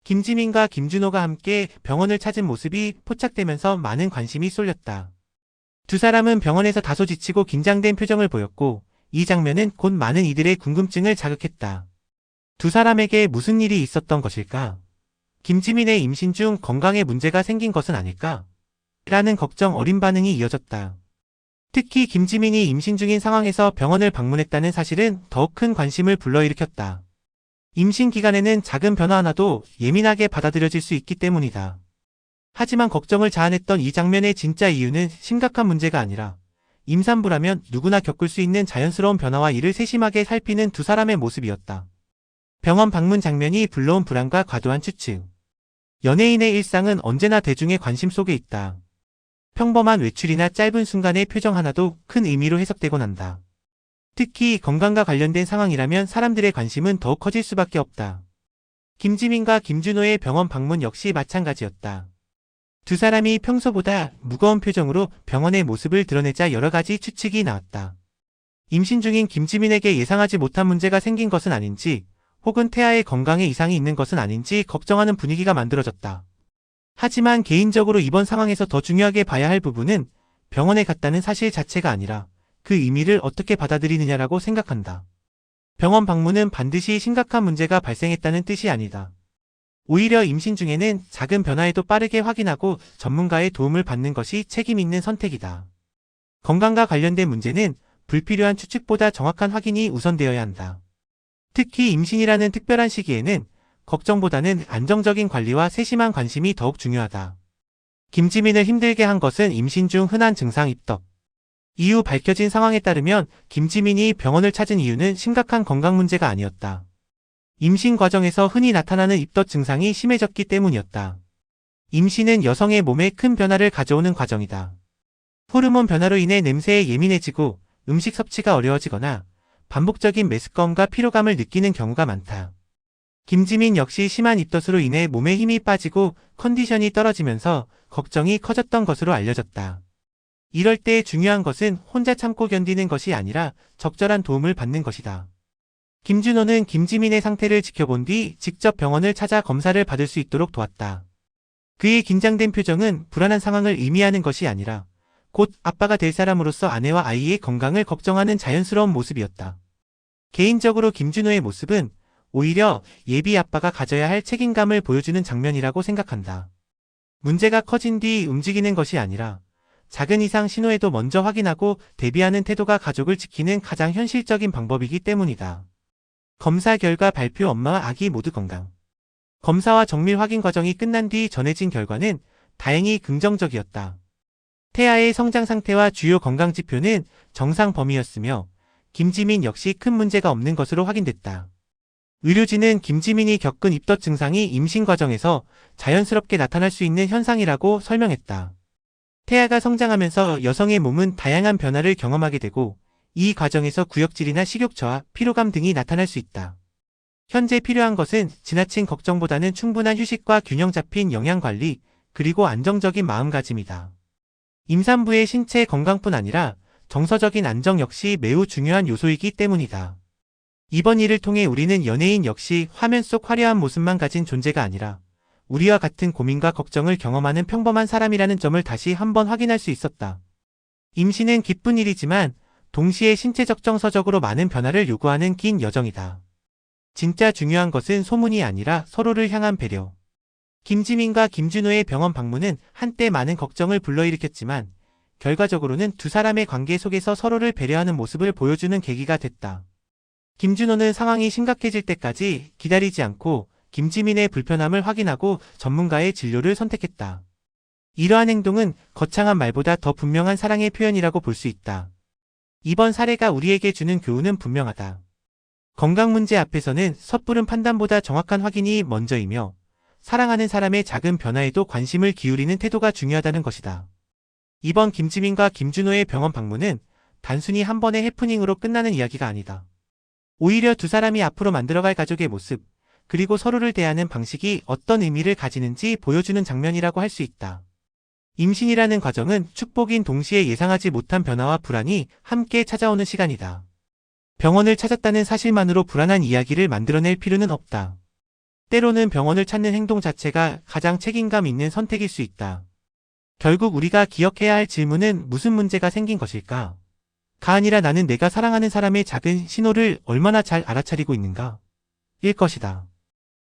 김지민과 김준호가 함께 병원을 찾은 모습이 포착되면서 많은 관심이 쏠렸다. 두 사람은 병원에서 다소 지치고 긴장된 표정을 보였고 이 장면은 곧 많은 이들의 궁금증을 자극했다. 두 사람에게 무슨 일이 있었던 것일까? 김지민의 임신 중 건강에 문제가 생긴 것은 아닐까? 라는 걱정 어린 반응이 이어졌다. 특히 김지민이 임신 중인 상황에서 병원을 방문했다는 사실은 더욱 큰 관심을 불러일으켰다. 임신 기간에는 작은 변화 하나도 예민하게 받아들여질 수 있기 때문이다. 하지만 걱정을 자아냈던 이 장면의 진짜 이유는 심각한 문제가 아니라 임산부라면 누구나 겪을 수 있는 자연스러운 변화와 이를 세심하게 살피는 두 사람의 모습이었다. 병원 방문 장면이 불러온 불안과 과도한 추측. 연예인의 일상은 언제나 대중의 관심 속에 있다. 평범한 외출이나 짧은 순간의 표정 하나도 큰 의미로 해석되곤 한다. 특히 건강과 관련된 상황이라면 사람들의 관심은 더욱 커질 수밖에 없다. 김지민과 김준호의 병원 방문 역시 마찬가지였다. 두 사람이 평소보다 무거운 표정으로 병원의 모습을 드러내자 여러 가지 추측이 나왔다. 임신 중인 김지민에게 예상하지 못한 문제가 생긴 것은 아닌지, 혹은 태아의 건강에 이상이 있는 것은 아닌지 걱정하는 분위기가 만들어졌다. 하지만 개인적으로 이번 상황에서 더 중요하게 봐야 할 부분은 병원에 갔다는 사실 자체가 아니라 그 의미를 어떻게 받아들이느냐라고 생각한다. 병원 방문은 반드시 심각한 문제가 발생했다는 뜻이 아니다. 오히려 임신 중에는 작은 변화에도 빠르게 확인하고 전문가의 도움을 받는 것이 책임 있는 선택이다. 건강과 관련된 문제는 불필요한 추측보다 정확한 확인이 우선되어야 한다. 특히 임신이라는 특별한 시기에는 걱정보다는 안정적인 관리와 세심한 관심이 더욱 중요하다. 김지민을 힘들게 한 것은 임신 중 흔한 증상 입덧. 이후 밝혀진 상황에 따르면 김지민이 병원을 찾은 이유는 심각한 건강 문제가 아니었다. 임신 과정에서 흔히 나타나는 입덧 증상이 심해졌기 때문이었다. 임신은 여성의 몸에 큰 변화를 가져오는 과정이다. 호르몬 변화로 인해 냄새에 예민해지고 음식 섭취가 어려워지거나 반복적인 메스꺼움과 피로감을 느끼는 경우가 많다. 김지민 역시 심한 입덧으로 인해 몸에 힘이 빠지고 컨디션이 떨어지면서 걱정이 커졌던 것으로 알려졌다. 이럴 때 중요한 것은 혼자 참고 견디는 것이 아니라 적절한 도움을 받는 것이다. 김준호는 김지민의 상태를 지켜본 뒤 직접 병원을 찾아 검사를 받을 수 있도록 도왔다. 그의 긴장된 표정은 불안한 상황을 의미하는 것이 아니라 곧 아빠가 될 사람으로서 아내와 아이의 건강을 걱정하는 자연스러운 모습이었다. 개인적으로 김준호의 모습은 오히려 예비 아빠가 가져야 할 책임감을 보여주는 장면이라고 생각한다. 문제가 커진 뒤 움직이는 것이 아니라 작은 이상 신호에도 먼저 확인하고 대비하는 태도가 가족을 지키는 가장 현실적인 방법이기 때문이다. 검사 결과 발표 엄마와 아기 모두 건강. 검사와 정밀 확인 과정이 끝난 뒤 전해진 결과는 다행히 긍정적이었다. 태아의 성장 상태와 주요 건강 지표는 정상 범위였으며 김지민 역시 큰 문제가 없는 것으로 확인됐다. 의료진은 김지민이 겪은 입덧 증상이 임신 과정에서 자연스럽게 나타날 수 있는 현상이라고 설명했다. 태아가 성장하면서 여성의 몸은 다양한 변화를 경험하게 되고 이 과정에서 구역질이나 식욕저하, 피로감 등이 나타날 수 있다. 현재 필요한 것은 지나친 걱정보다는 충분한 휴식과 균형 잡힌 영양관리, 그리고 안정적인 마음가짐이다. 임산부의 신체 건강뿐 아니라 정서적인 안정 역시 매우 중요한 요소이기 때문이다. 이번 일을 통해 우리는 연예인 역시 화면 속 화려한 모습만 가진 존재가 아니라 우리와 같은 고민과 걱정을 경험하는 평범한 사람이라는 점을 다시 한번 확인할 수 있었다. 임신은 기쁜 일이지만 동시에 신체적 정서적으로 많은 변화를 요구하는 긴 여정이다. 진짜 중요한 것은 소문이 아니라 서로를 향한 배려. 김지민과 김준호의 병원 방문은 한때 많은 걱정을 불러일으켰지만 결과적으로는 두 사람의 관계 속에서 서로를 배려하는 모습을 보여주는 계기가 됐다. 김준호는 상황이 심각해질 때까지 기다리지 않고 김지민의 불편함을 확인하고 전문가의 진료를 선택했다. 이러한 행동은 거창한 말보다 더 분명한 사랑의 표현이라고 볼 수 있다. 이번 사례가 우리에게 주는 교훈은 분명하다. 건강 문제 앞에서는 섣부른 판단보다 정확한 확인이 먼저이며 사랑하는 사람의 작은 변화에도 관심을 기울이는 태도가 중요하다는 것이다. 이번 김지민과 김준호의 병원 방문은 단순히 한 번의 해프닝으로 끝나는 이야기가 아니다. 오히려 두 사람이 앞으로 만들어갈 가족의 모습, 그리고 서로를 대하는 방식이 어떤 의미를 가지는지 보여주는 장면이라고 할 수 있다. 임신이라는 과정은 축복인 동시에 예상하지 못한 변화와 불안이 함께 찾아오는 시간이다. 병원을 찾았다는 사실만으로 불안한 이야기를 만들어낼 필요는 없다. 때로는 병원을 찾는 행동 자체가 가장 책임감 있는 선택일 수 있다. 결국 우리가 기억해야 할 질문은 무슨 문제가 생긴 것일까? 가 아니라 나는 내가 사랑하는 사람의 작은 신호를 얼마나 잘 알아차리고 있는가? 일 것이다.